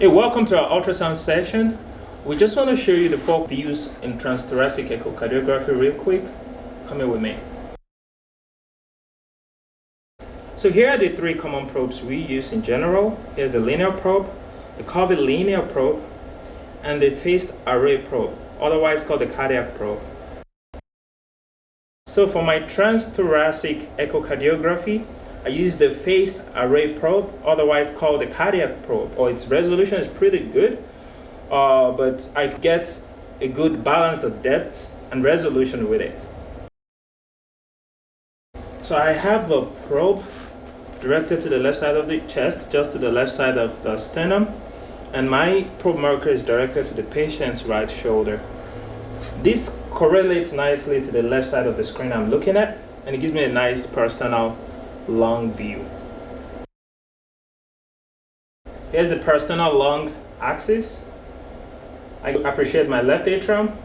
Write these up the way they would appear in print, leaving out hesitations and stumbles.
Hey, welcome to our ultrasound session. We just want to show you the 4 views in transthoracic echocardiography real quick. Come here with me. So here are the 3 common probes we use in general. Here's the linear probe, the curvilinear probe, and the phased array probe, otherwise called the cardiac probe. So for my transthoracic echocardiography, I use the phased array probe, otherwise called the cardiac probe, or its resolution is pretty good, but I get a good balance of depth and resolution with it. So I have a probe directed to the left side of the chest, just to the left side of the sternum, and my probe marker is directed to the patient's right shoulder. This correlates nicely to the left side of the screen I'm looking at, and it gives me a nice peristernal lung view. Here's the peristernal lung axis. I appreciate my left atrium,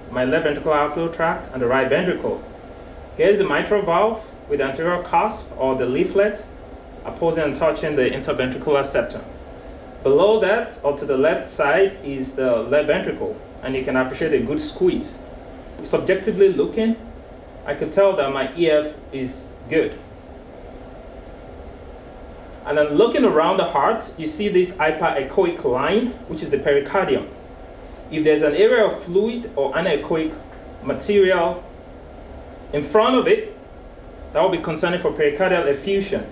my left ventricular outflow tract, and the right ventricle. Here's the mitral valve with the anterior cusp or the leaflet opposing and touching the interventricular septum. Below that, or to the left side, is the left ventricle, and you can appreciate a good squeeze. Subjectively looking, I could tell that my EF is good. And then looking around the heart, you see this hyperechoic line, which is the pericardium. If there's an area of fluid or anechoic material in front of it, that will be concerning for pericardial effusion.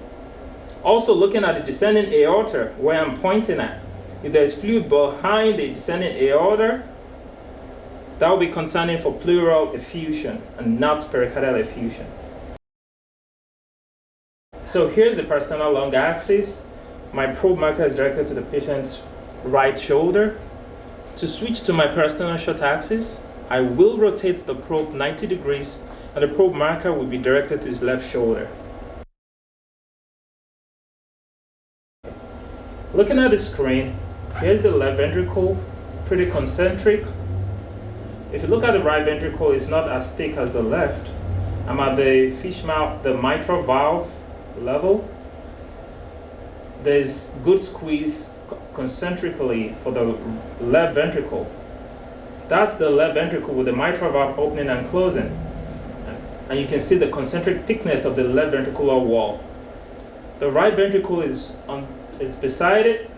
Also looking at the descending aorta, where I'm pointing at, if there's fluid behind the descending aorta, that will be concerning for pleural effusion and not pericardial effusion. So here's the peristernal lung axis. My probe marker is directed to the patient's right shoulder. To switch to my peristernal short axis, I will rotate the probe 90 degrees, and the probe marker will be directed to his left shoulder. Looking at the screen, here's the left ventricle, pretty concentric. If you look at the right ventricle, it's not as thick as the left. I'm at the fish mouth, the mitral valve level. There's good squeeze concentrically for the left ventricle. That's the left ventricle with the mitral valve opening and closing. And you can see the concentric thickness of the left ventricular wall. The right ventricle is beside it,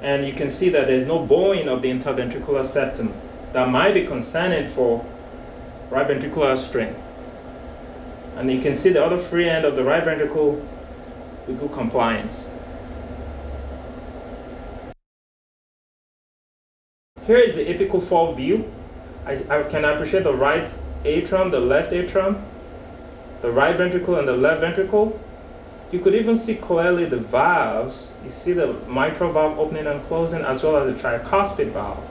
and you can see that there's no bowing of the interventricular septum. That might be concerning for right ventricular strain. And you can see the other free end of the right ventricle with good compliance. Here is the apical fall view. I can appreciate the right atrium, the left atrium, the right ventricle, and the left ventricle. You could even see clearly the valves. You see the mitral valve opening and closing, as well as the tricuspid valve.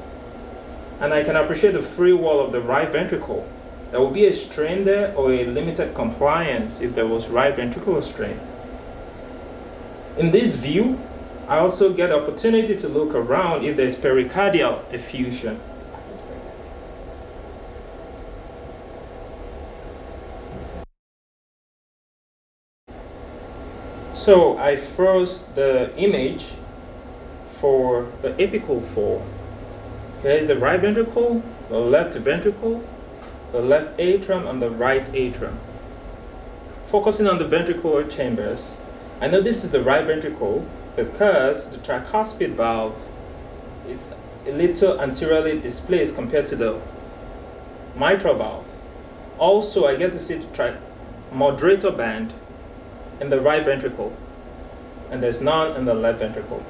And I can appreciate the free wall of the right ventricle. There will be a strain there or a limited compliance if there was right ventricular strain. In this view, I also get the opportunity to look around if there's pericardial effusion. So I froze the image for the apical fall. Here's the right ventricle, the left ventricle, the left atrium, and the right atrium. Focusing on the ventricular chambers, I know this is the right ventricle because the tricuspid valve is a little anteriorly displaced compared to the mitral valve. Also, I get to see the moderator band in the right ventricle, and there's none in the left ventricle.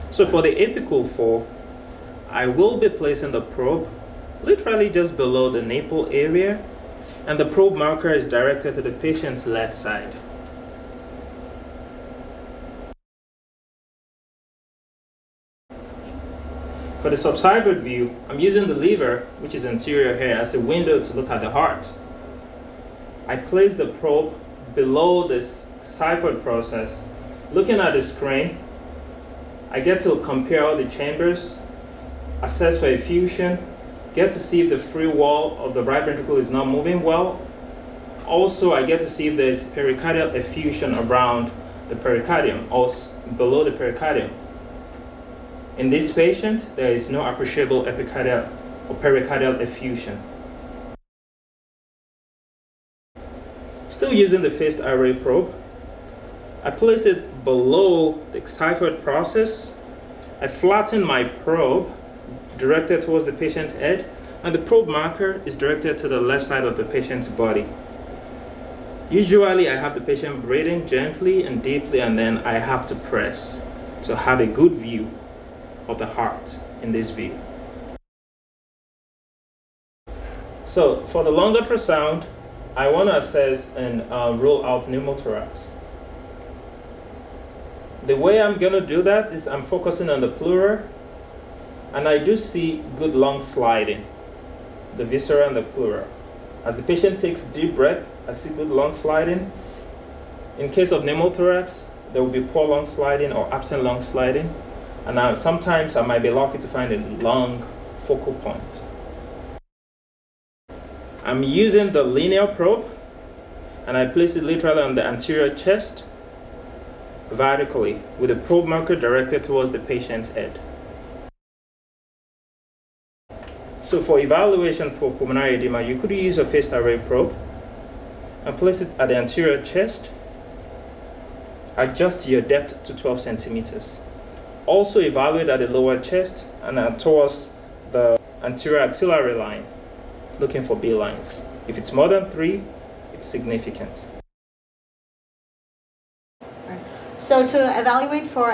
So for the apical fall, I will be placing the probe literally just below the naple area, and the probe marker is directed to the patient's left side. For the subscribed view, I'm using the lever, which is anterior here, as a window to look at the heart. I place the probe below this xiphoid process. Looking at the screen, I get to compare the chambers, assess for effusion, get to see if the free wall of the right ventricle is not moving well. Also, I get to see if there's pericardial effusion around the pericardium or below the pericardium. In this patient, there is no appreciable epicardial or pericardial effusion. Still using the phased array probe, I place it below the xiphoid process. I flatten my probe directed towards the patient's head, and the probe marker is directed to the left side of the patient's body. Usually I have the patient breathing gently and deeply, and then I have to press to have a good view of the heart in this view. So for the lung ultrasound, I want to assess and rule out pneumothorax. The way I'm going to do that is I'm focusing on the pleura, and I do see good lung sliding, the viscera and the pleura. As the patient takes deep breath, I see good lung sliding. In case of pneumothorax, there will be poor lung sliding or absent lung sliding. And sometimes I might be lucky to find a lung focal point. I'm using the linear probe, and I place it literally on the anterior chest, vertically, with the probe marker directed towards the patient's head. So for evaluation for pulmonary edema, you could use a phased array probe and place it at the anterior chest. Adjust your depth to 12 centimeters. Also evaluate at the lower chest and towards the anterior axillary line, looking for B lines. If it's more than 3, it's significant. So to evaluate for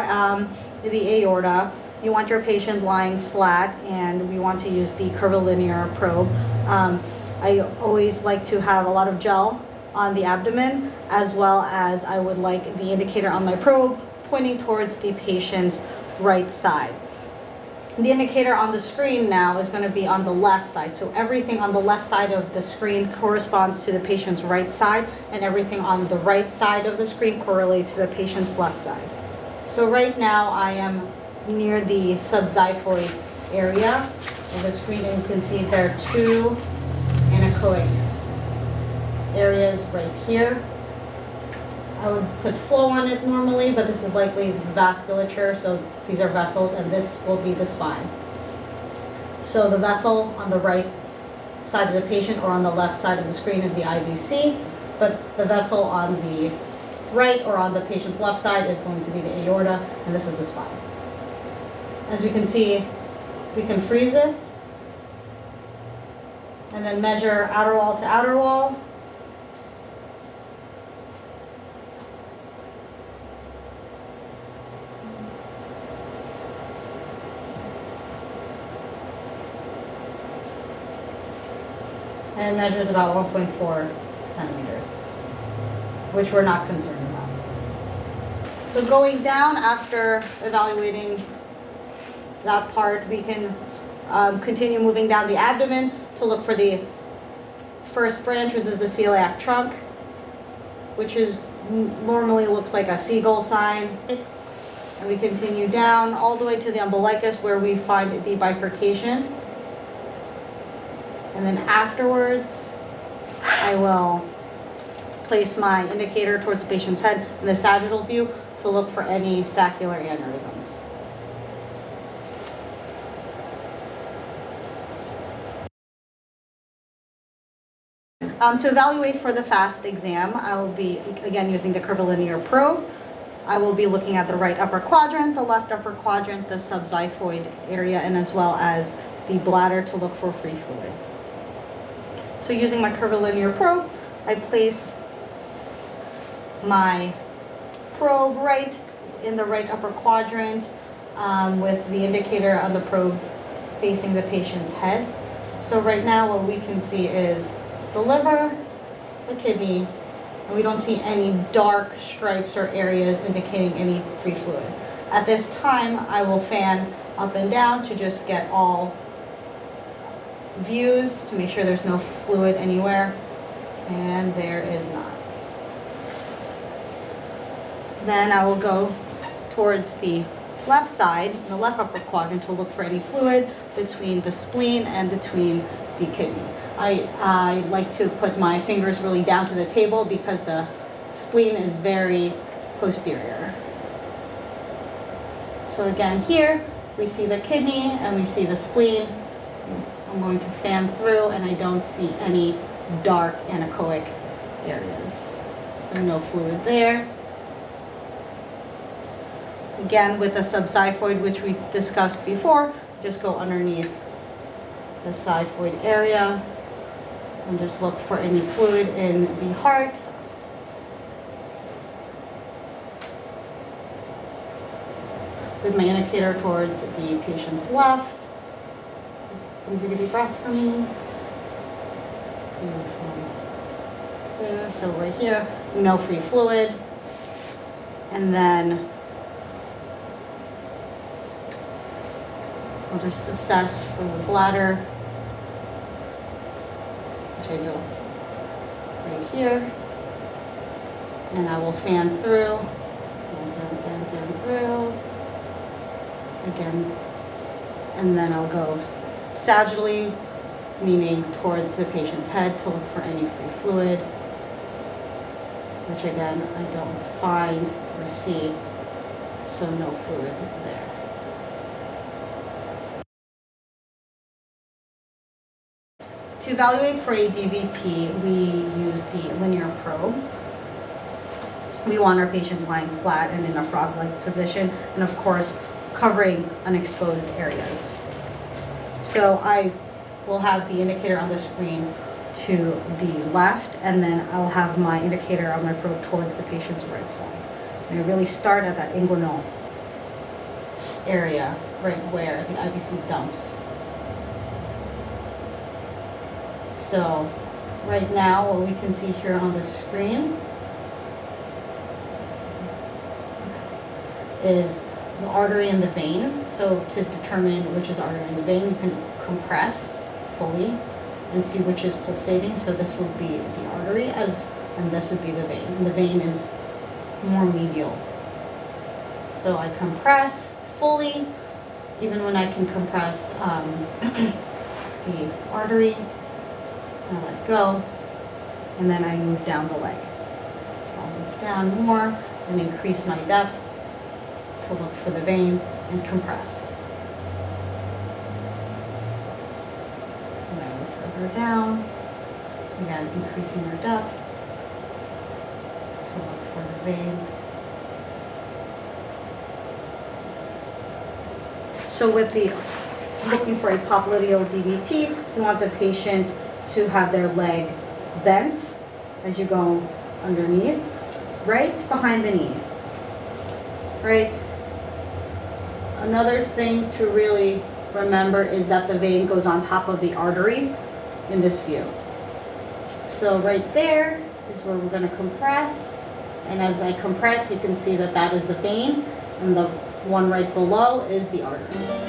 the aorta, you want your patient lying flat, and we want to use the curvilinear probe. I always like to have a lot of gel on the abdomen, as well as I would like the indicator on my probe pointing towards the patient's right side. The indicator on the screen now is going to be on the left side. So everything on the left side of the screen corresponds to the patient's right side, and everything on the right side of the screen correlates to the patient's left side. So right now I am near the subxiphoid area of the screen, and you can see there are 2 anechoic areas right here. I would put flow on it normally, but this is likely vasculature, so these are vessels, and this will be the spine. So the vessel on the right side of the patient or on the left side of the screen is the IVC, but the vessel on the right or on the patient's left side is going to be the aorta, and this is the spine. As we can see, we can freeze this and then measure outer wall to outer wall. And it measures about 1.4 centimeters, which we're not concerned about. So going down after evaluating that part, we can continue moving down the abdomen to look for the first branch, which is the celiac trunk, which is normally looks like a seagull sign. And we continue down all the way to the umbilicus, where we find the bifurcation. And then afterwards, I will place my indicator towards the patient's head in the sagittal view to look for any saccular aneurysms. To evaluate for the FAST exam, I will be, again, using the curvilinear probe. I will be looking at the right upper quadrant, the left upper quadrant, the subxiphoid area, and as well as the bladder to look for free fluid. So using my curvilinear probe, I place my probe right in the right upper quadrant with the indicator on the probe facing the patient's head. So right now what we can see is the liver, the kidney, and we don't see any dark stripes or areas indicating any free fluid. At this time, I will fan up and down to just get all views to make sure there's no fluid anywhere, and there is not. Then I will go towards the left side, the left upper quadrant, to look for any fluid between the spleen and between the kidney. I like to put my fingers really down to the table because the spleen is very posterior. So again, here we see the kidney and we see the spleen. I'm going to fan through and I don't see any dark anechoic areas. So no fluid there. Again, with the subxiphoid, which we discussed before, just go underneath the xiphoid area and just look for any fluid in the heart. With my indicator towards the patient's left. Can you take a deep breath for me? Beautiful. There, so right here, no free fluid. And then I'll just assess for the bladder, which I do right here. And I will fan through, fan through. Again, and then I'll go sagittally, meaning towards the patient's head to look for any free fluid, which again, I don't find or see, so no fluid there. To evaluate for a DVT, we use the linear probe. We want our patient lying flat and in a frog-like position, and of course, covering unexposed areas. So I will have the indicator on the screen to the left, and then I'll have my indicator on my probe towards the patient's right side. And I really start at that inguinal area, right where the IVC dumps. So right now, what we can see here on the screen is the artery and the vein. So to determine which is the artery and the vein, you can compress fully and see which is pulsating. So this would be the artery, and this would be the vein. And the vein is more medial. So I compress fully, even when I can compress the artery. I let go, and then I move down the leg. So I'll move down more and increase my depth to look for the vein and compress. And I move further down, again increasing our depth to look for the vein. So with the looking for a popliteal DVT, you want the patient to have their leg bent as you go underneath, right behind the knee, right? Another thing to really remember is that the vein goes on top of the artery in this view. So right there is where we're going to compress, and as I compress, you can see that that is the vein, and the one right below is the artery.